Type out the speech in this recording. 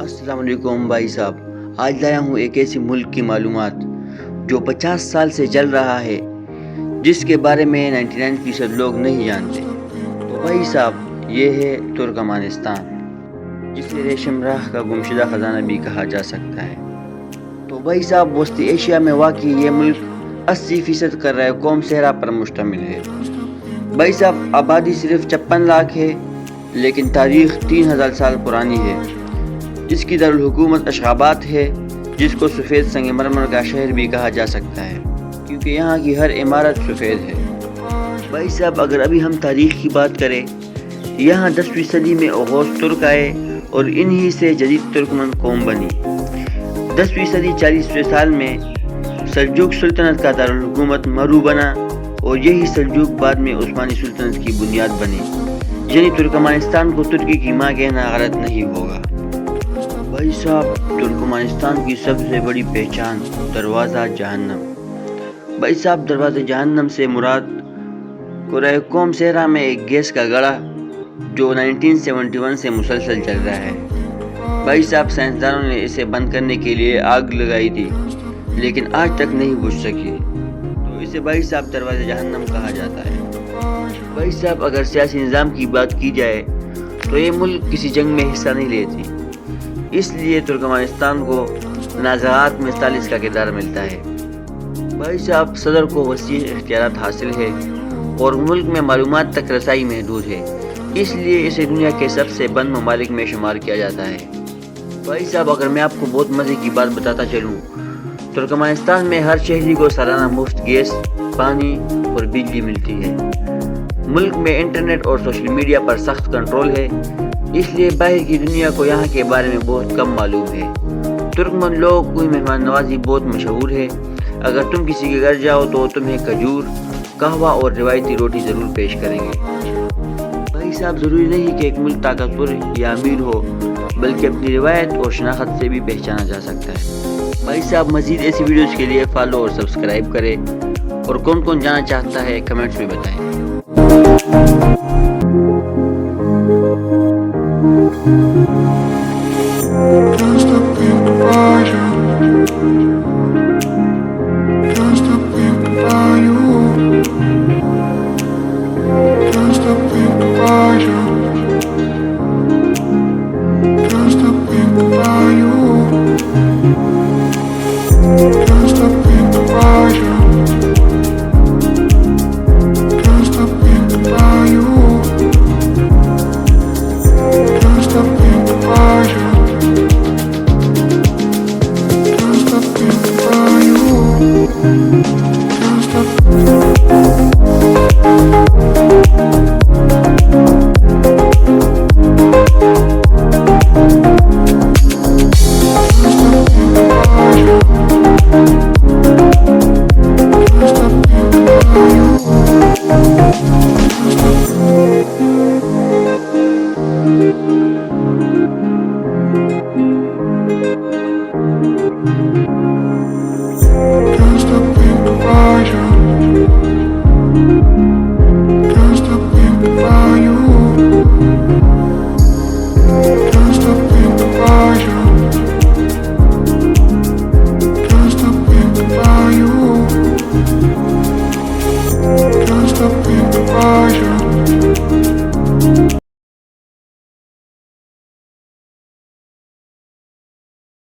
السلام علیکم بھائی صاحب، آج لایا ہوں ایک ایسی ملک کی معلومات جو 50 سال سے چل رہا ہے، جس کے بارے میں 99% لوگ نہیں جانتے۔ تو بھائی صاحب، یہ ہے ترکمانستان، جسے ریشم راہ کا گمشدہ خزانہ بھی کہا جا سکتا ہے۔ تو بھائی صاحب، وسطی ایشیا میں واقع یہ ملک 80% کرۂ قوم صحرا پر مشتمل ہے۔ بھائی صاحب، آبادی صرف 56 لاکھ ہے، لیکن تاریخ 3000 سال پرانی ہے۔ اس کی دارالحکومت اشخاباد ہے، جس کو سفید سنگ مرمر کا شہر بھی کہا جا سکتا ہے، کیونکہ یہاں کی ہر عمارت سفید ہے۔ بھائی صاحب، اگر ابھی ہم تاریخ کی بات کریں، یہاں 10ویں صدی میں اوغوز ترک آئے اور انہی سے جدید ترکمن قوم بنی۔ 10ویں صدی 40ویں سال میں سلجوق سلطنت کا دارالحکومت مرو بنا، اور یہی سلجوق بعد میں عثمانی سلطنت کی بنیاد بنی۔ یعنی ترکمانستان کو ترکی کی ماں کہنا غلط نہیں ہوگا۔ بھائی صاحب، ترکمانستان کی سب سے بڑی پہچان دروازہ جہنم۔ بھائی صاحب، دروازہ جہنم سے مراد قرۂ قوم صحرا میں ایک گیس کا گڑھا جو 1971 سے مسلسل چل رہا ہے۔ بھائی صاحب، سائنسدانوں نے اسے بند کرنے کے لیے آگ لگائی تھی، لیکن آج تک نہیں بجھ سکی، تو اسے بھائی صاحب دروازہ جہنم کہا جاتا ہے۔ بھائی صاحب، اگر سیاسی نظام کی بات کی جائے تو یہ ملک کسی جنگ میں حصہ نہیں لیتی، اس لیے ترکمانستان کو تنازعات میں ثالث کا کردار ملتا ہے۔ بھائی صاحب، صدر کو وسیع اختیارات حاصل ہے اور ملک میں معلومات تک رسائی محدود ہے، اس لیے اسے دنیا کے سب سے بند ممالک میں شمار کیا جاتا ہے۔ بھائی صاحب، اگر میں آپ کو بہت مزے کی بات بتاتا چلوں، ترکمانستان میں ہر شہری کو سالانہ مفت گیس، پانی اور بجلی ملتی ہے۔ ملک میں انٹرنیٹ اور سوشل میڈیا پر سخت کنٹرول ہے، اس لیے باہر کی دنیا کو یہاں کے بارے میں بہت کم معلوم ہے۔ ترکمن لوگوں کی مہمان نوازی بہت مشہور ہے۔ اگر تم کسی کے گھر جاؤ تو تمہیں کھجور، قہوہ اور روایتی روٹی ضرور پیش کریں گے۔ بھائی صاحب، ضروری نہیں کہ ایک ملک طاقتور یا امیر ہو، بلکہ اپنی روایت اور شناخت سے بھی پہچانا جا سکتا ہے۔ بھائی صاحب، مزید ایسی ویڈیوز کے لیے فالو اور سبسکرائب کریں، اور کون کون جانا چاہتا ہے کمنٹس میں بتائیں۔